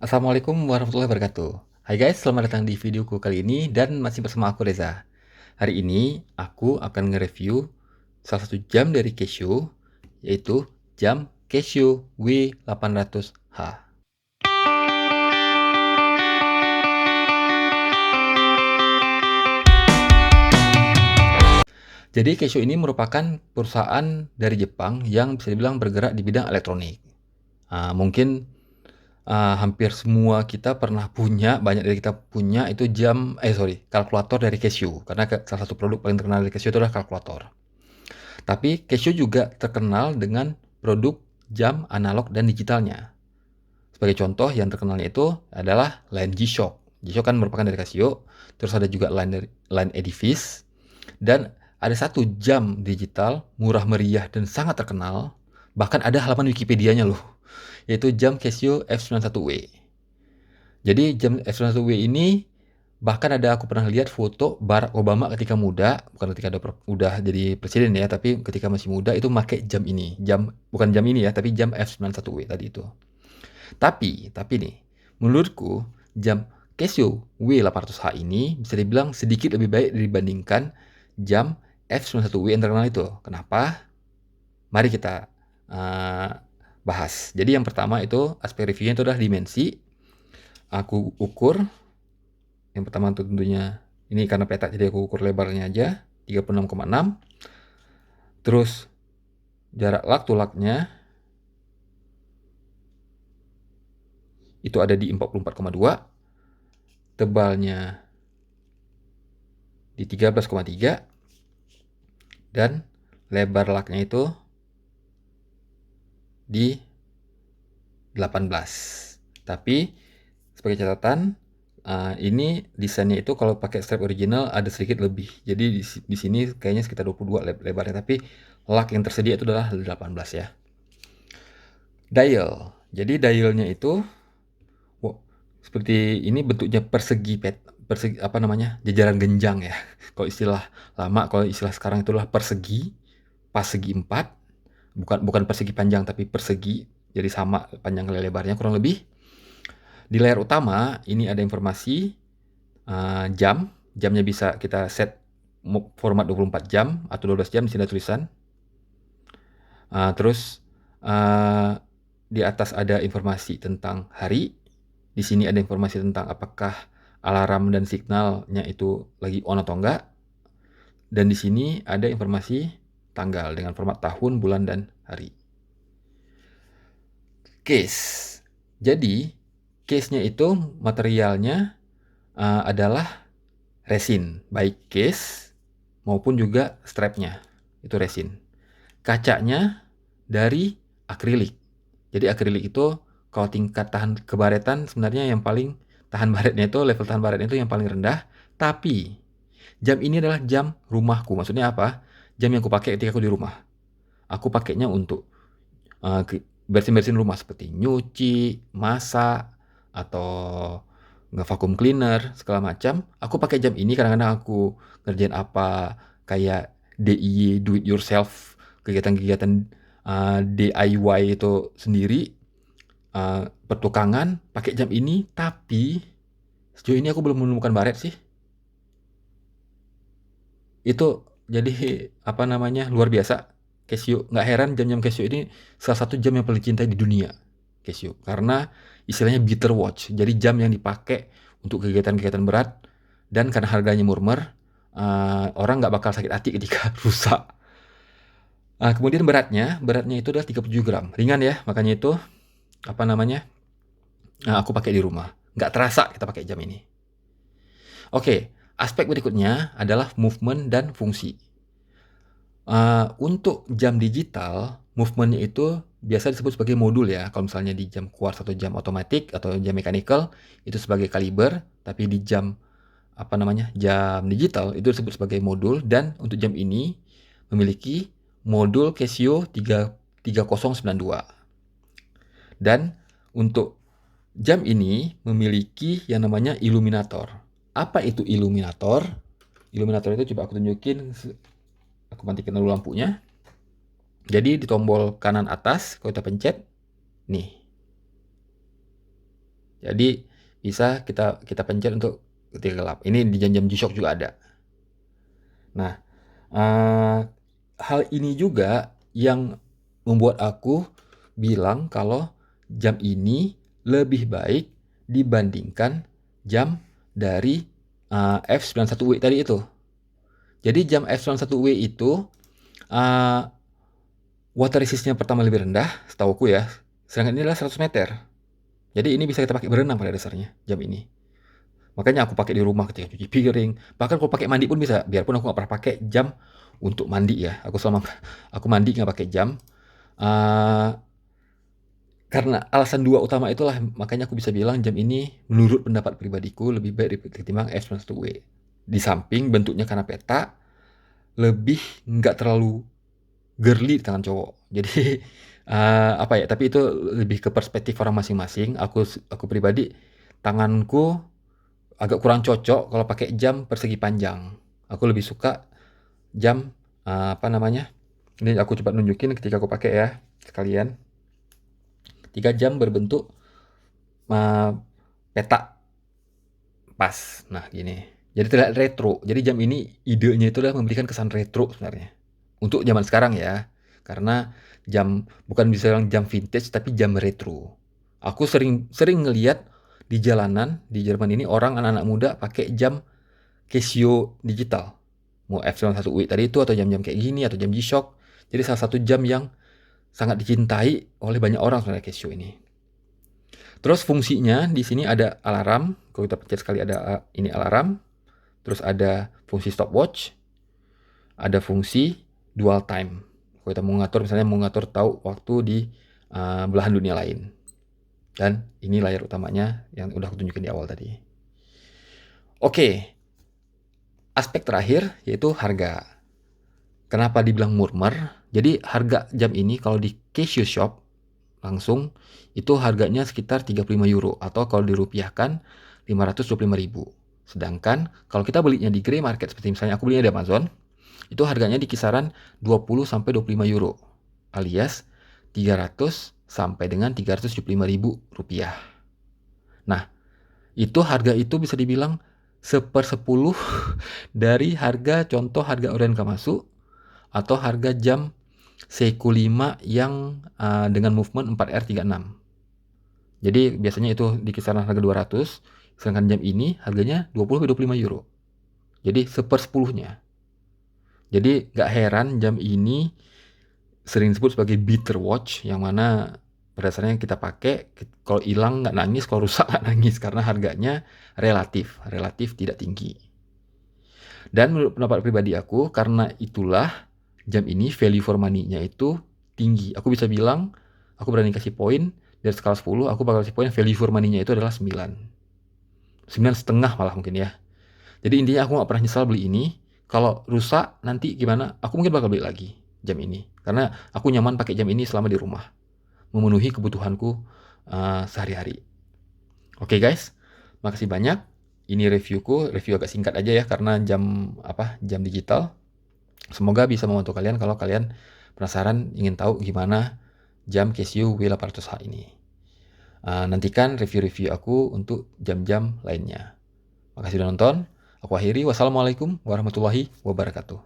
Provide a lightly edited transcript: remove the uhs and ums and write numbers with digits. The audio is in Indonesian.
Assalamualaikum warahmatullahi wabarakatuh. Hai guys, selamat datang di videoku kali ini dan masih bersama aku Reza. Hari ini aku akan nge-review salah satu jam dari Casio, yaitu jam Casio W800H. Jadi Casio ini merupakan perusahaan dari Jepang yang bisa dibilang bergerak di bidang elektronik. Mungkin hampir semua kita pernah punya, banyak dari kita punya itu kalkulator dari Casio. Karena salah satu produk paling terkenal dari Casio itu adalah kalkulator. Tapi Casio juga terkenal dengan produk jam analog dan digitalnya. Sebagai contoh yang terkenalnya itu adalah line G-Shock. G-Shock kan merupakan dari Casio, terus ada juga line Edifice, dan ada satu jam digital murah meriah dan sangat terkenal, bahkan ada halaman Wikipedia-nya loh, yaitu jam Casio F91W. Jadi jam F91W ini bahkan aku pernah lihat foto Barack Obama ketika muda, bukan ketika udah jadi presiden ya, tapi ketika masih muda itu pakai jam ini. Bukan jam ini ya, tapi jam F91W tadi itu. Tapi nih, menurutku jam Casio W800H ini bisa dibilang sedikit lebih baik dibandingkan jam F91W yang terkenal itu. Kenapa? Mari kita bahas. Jadi yang pertama itu aspek reviewnya itu adalah dimensi. Aku ukur. Yang pertama tentunya ini karena peta jadi aku ukur lebarnya aja 36,6. Terus jarak lak to laknya itu ada di 44,2. Tebalnya di 13,3 dan lebar laknya itu di 18. Tapi sebagai catatan, ini desainnya itu kalau pakai strap original ada sedikit lebih. Jadi di sini kayaknya sekitar 22 lebarnya, tapi lak yang tersedia itu adalah 18 ya. Dial. Jadi dialnya itu seperti ini bentuknya persegi jajaran genjang ya. Kalau istilah lama, kalau istilah sekarang itulah persegi, pas segi 4. Bukan persegi panjang tapi persegi. Jadi sama panjang kali lebarnya kurang lebih. Di layar utama ini ada informasi jam. Jamnya bisa kita set format 24 jam atau 12 jam, di sini ada tulisan. Terus di atas ada informasi tentang hari. Di sini ada informasi tentang apakah alarm dan signalnya itu lagi on atau enggak. Dan di sini ada informasi tanggal dengan format tahun, bulan, dan hari. Case. Jadi, case-nya itu materialnya adalah resin, baik case maupun juga strapnya itu resin. Kacanya dari akrilik. Jadi akrilik itu kalau tingkat tahan kebaretan sebenarnya yang paling tahan baretnya itu, level tahan baretnya itu yang paling rendah. Tapi jam ini adalah jam rumahku. Maksudnya apa? Jam yang aku pakai ketika aku di rumah. Aku pakainya untuk bersin-bersin rumah seperti nyuci, masak, atau nge-vacuum cleaner, segala macam. Aku pakai jam ini kadang-kadang aku ngerjain apa kayak DIY, do it yourself, kegiatan-kegiatan DIY itu sendiri, pertukangan, pakai jam ini. Tapi sejauh ini aku belum menemukan baret sih. Itu jadi luar biasa. Casio, nggak heran jam-jam Casio ini salah satu jam yang paling cintai di dunia. Casio, karena istilahnya beater watch, jadi jam yang dipakai untuk kegiatan-kegiatan berat, dan karena harganya murmer, orang nggak bakal sakit hati ketika rusak. Kemudian beratnya itu adalah 37 gram, ringan ya, makanya itu aku pakai di rumah, nggak terasa kita pakai jam ini. Oke, aspek berikutnya adalah movement dan fungsi. Untuk jam digital, movement-nya itu biasa disebut sebagai modul ya. Kalau misalnya di jam quartz atau jam otomatik atau jam mechanical itu sebagai kaliber, tapi di jam jam digital itu disebut sebagai modul. Dan untuk jam ini memiliki modul Casio 3092. Dan untuk jam ini memiliki yang namanya illuminator. Apa itu illuminator? Illuminator itu coba aku tunjukin. Aku matikan dulu lampunya. Jadi di tombol kanan atas kalau kita pencet nih. Jadi bisa kita pencet untuk ketika gelap. Ini di jam-jam G-Shock juga ada. Nah, hal ini juga yang membuat aku bilang kalau jam ini lebih baik dibandingkan jam dari F91W tadi itu. Jadi jam F91W itu water resistnya pertama lebih rendah, setauku ya. Sedangkan ini adalah 100 meter. Jadi ini bisa kita pakai berenang pada dasarnya, jam ini. Makanya aku pakai di rumah ketika cuci piring. Bahkan kalau pakai mandi pun bisa. Biarpun aku nggak pernah pakai jam untuk mandi ya. Aku mandi nggak pakai jam. Uh, karena alasan dua utama itulah makanya aku bisa bilang jam ini menurut pendapat pribadiku lebih baik ketimbang S91W. Di samping bentuknya karena peta lebih nggak terlalu girly di tangan cowok. Jadi apa ya? Tapi itu lebih ke perspektif orang masing-masing. Aku pribadi tanganku agak kurang cocok kalau pakai jam persegi panjang. Aku lebih suka jam apa namanya? Ini aku coba nunjukin ketika aku pakai ya sekalian. 3 jam berbentuk peta pas. Nah, gini. Jadi terlihat retro. Jadi jam ini idenya itu adalah memberikan kesan retro sebenarnya. Untuk zaman sekarang ya. Karena jam bukan bisa bilang jam vintage tapi jam retro. Aku sering ngelihat di jalanan di Jerman ini orang anak-anak muda pakai jam Casio digital. Mau F91W tadi itu atau jam-jam kayak gini atau jam G-Shock. Jadi salah satu jam yang sangat dicintai oleh banyak orang sebenarnya Casio ini. Terus fungsinya di sini ada alarm. Kalau kita pencet sekali ada ini alarm. Terus ada fungsi stopwatch. Ada fungsi dual time. Kalau kita mau ngatur misalnya mau ngatur tahu waktu di belahan dunia lain. Dan ini layar utamanya yang udah aku tunjukin di awal tadi. Oke. Aspek terakhir yaitu harga. Kenapa dibilang murmer? Jadi harga jam ini kalau di Casio Shop langsung itu harganya sekitar 35 euro atau kalau dirupiahkan 525.000. Sedangkan kalau kita belinya di grey market seperti misalnya aku belinya di Amazon, itu harganya di kisaran 20 sampai 25 euro alias 300 sampai dengan 375.000 rupiah. Nah, itu harga itu bisa dibilang 1/10 dari harga contoh harga Oren Kamasu atau harga jam Seiko 5 yang dengan movement 4R36. Jadi biasanya itu di kisaran harga 200, sedangkan jam ini harganya 20-25 euro. Jadi 1/10-nya. Jadi gak heran jam ini sering disebut sebagai beater watch, yang mana pada dasarnya kita pakai kalau hilang nggak nangis, kalau rusak nggak nangis karena harganya relatif tidak tinggi. Dan menurut pendapat pribadi aku, karena itulah jam ini value for money-nya itu tinggi. Aku bisa bilang, aku berani kasih poin dari skala 10, aku bakal kasih poin value for money-nya itu adalah 9. 9,5 malah mungkin ya. Jadi intinya aku nggak pernah nyesal beli ini. Kalau rusak nanti gimana? Aku mungkin bakal beli lagi jam ini. Karena aku nyaman pakai jam ini selama di rumah. Memenuhi kebutuhanku sehari-hari. Oke guys, makasih banyak. Ini review agak singkat aja ya karena jam digital. Semoga bisa membantu kalian kalau kalian penasaran ingin tahu gimana jam Casio W800H ini. Nantikan review-review aku untuk jam-jam lainnya. Makasih sudah nonton. Aku akhiri. Wassalamualaikum warahmatullahi wabarakatuh.